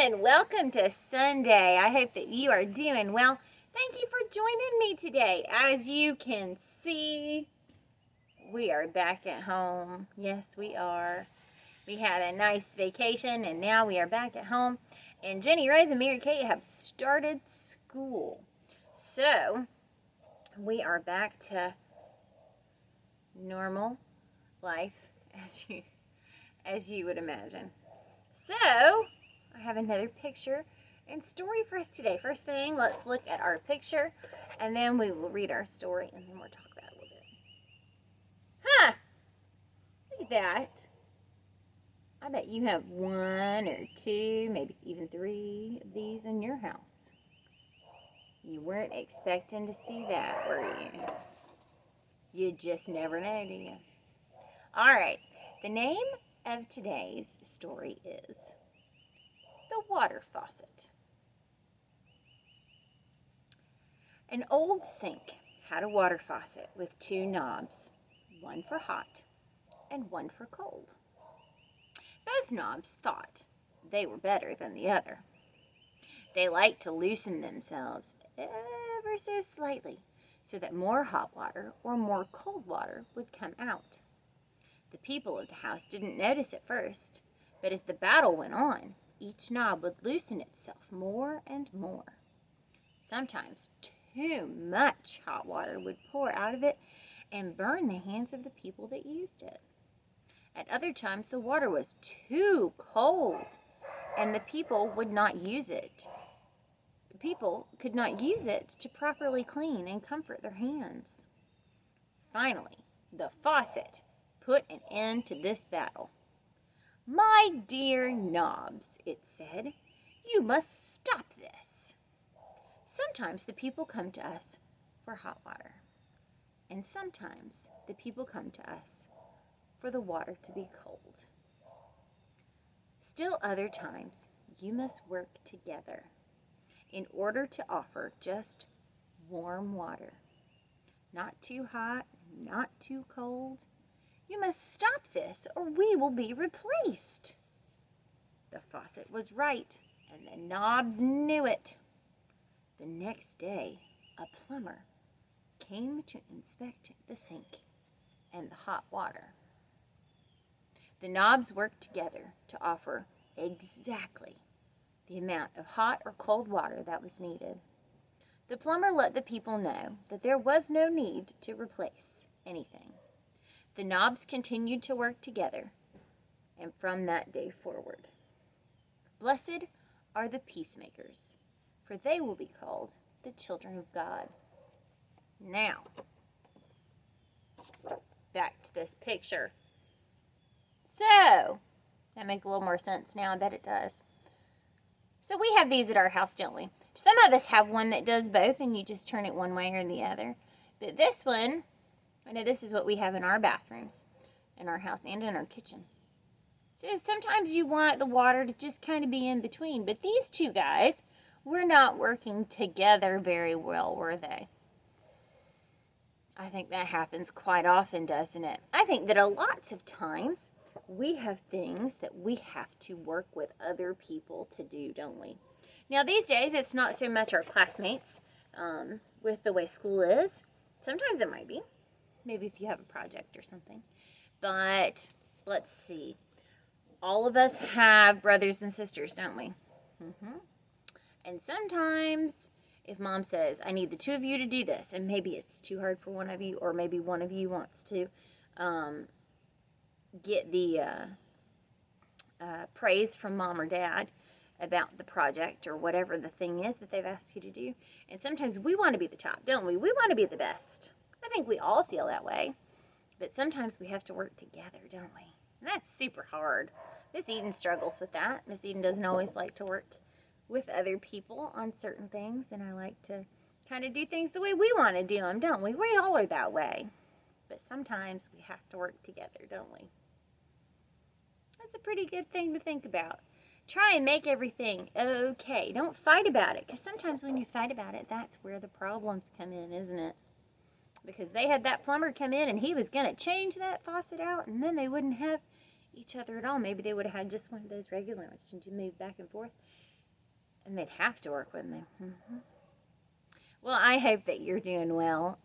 everyone. Welcome to Sunday. I hope that you are doing well. Thank you for joining me today. As you can see, we are back at home. Yes, we are. We had a nice vacation and now we are back at home. And Jenny, Rose, and Mary Kate have started school. So, we are back to normal life as you would imagine. So, I have another picture and story for us today. First thing, let's look at our picture, and then we will read our story, and then we'll talk about it a little bit. Huh! Look at that. I bet you have 1 or 2, maybe even 3 of these in your house. You weren't expecting to see that, were you? You just never know, do you? All right. The name of today's story is The Water Faucet. An old sink had a water faucet with 2 knobs, one for hot and one for cold. Both knobs thought they were better than the other. They liked to loosen themselves ever so slightly so that more hot water or more cold water would come out. The people of the house didn't notice at first, but as the battle went on, each knob would loosen itself more and more. Sometimes too much hot water would pour out of it and burn the hands of the people that used it. At other times, the water was too cold, and the people would not use it. People could not use it to properly clean and comfort their hands. Finally, the faucet put an end to this battle. "My dear knobs," it said, "you must stop this. Sometimes the people come to us for hot water, and sometimes the people come to us for the water to be cold. Still other times you must work together in order to offer just warm water. Not too hot, not too cold. You must stop this or we will be replaced." The faucet was right, and the knobs knew it. The next day, a plumber came to inspect the sink and the hot water. The knobs worked together to offer exactly the amount of hot or cold water that was needed. The plumber let the people know that there was no need to replace anything. The knobs continued to work together, and from that day forward. Blessed are the peacemakers, for they will be called the children of God. Now, back to this picture. So, that makes a little more sense now. I bet it does. So we have these at our house, don't we? Some of us have one that does both, and you just turn it one way or the other. But this one, I know this is what we have in our bathrooms, in our house, and in our kitchen. So sometimes you want the water to just kind of be in between. But these two guys were not working together very well, were they? I think that happens quite often, doesn't it? I think that lots of times we have things that we have to work with other people to do, don't we? Now, these days, it's not so much our classmates with the way school is. Sometimes it might be. Maybe if you have a project or something. But let's see. All of us have brothers and sisters, don't we? And sometimes if mom says, "I need the 2 of you to do this," and maybe it's too hard for one of you, or maybe one of you wants to get the praise from mom or dad about the project or whatever the thing is that they've asked you to do. And sometimes we want to be the top, don't we? We want to be the best. I think we all feel that way. But sometimes we have to work together, don't we? And that's super hard. Miss Eden struggles with that. Miss Eden doesn't always like to work with other people on certain things, and I like to kind of do things the way we want to do them, don't we? We all are that way. But sometimes we have to work together, don't we? That's a pretty good thing to think about. Try and make everything okay. Don't fight about it, because sometimes when you fight about it, that's where the problems come in, isn't it? Because they had that plumber come in, and he was going to change that faucet out, and then they wouldn't have each other at all. Maybe they would have had just one of those regular ones. Did you move back and forth? And they'd have to work, wouldn't they? Mm-hmm. Well, I hope that you're doing well.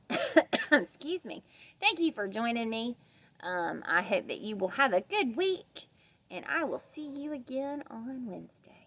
Excuse me. Thank you for joining me. I hope that you will have a good week, and I will see you again on Wednesday.